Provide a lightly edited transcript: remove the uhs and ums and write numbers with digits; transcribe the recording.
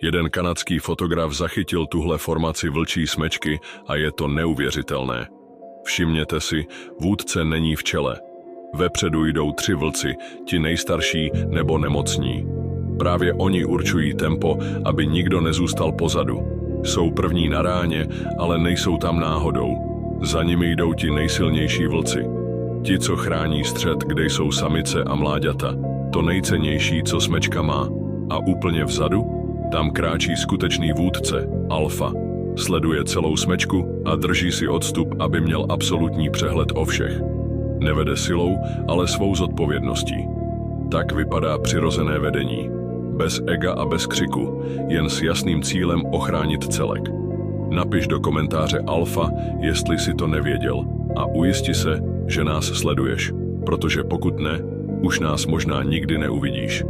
Jeden kanadský fotograf zachytil tuhle formaci vlčí smečky a je to neuvěřitelné. Všimněte si, vůdce není v čele. Vepředu jdou 3 vlci, ti nejstarší nebo nemocní. Právě oni určují tempo, aby nikdo nezůstal pozadu. Jsou první na ráně, ale nejsou tam náhodou. Za nimi jdou ti nejsilnější vlci. Ti, co chrání střed, kde jsou samice a mláďata. To nejcennější, co smečka má. A úplně vzadu? Tam kráčí skutečný vůdce, alfa. Sleduje celou smečku a drží si odstup, aby měl absolutní přehled o všech. Nevede silou, ale svou zodpovědností. Tak vypadá přirozené vedení. Bez ega a bez křiku, jen s jasným cílem ochránit celek. Napiš do komentáře alfa, jestli si to nevěděl, a ujisti se, že nás sleduješ, protože pokud ne, už nás možná nikdy neuvidíš.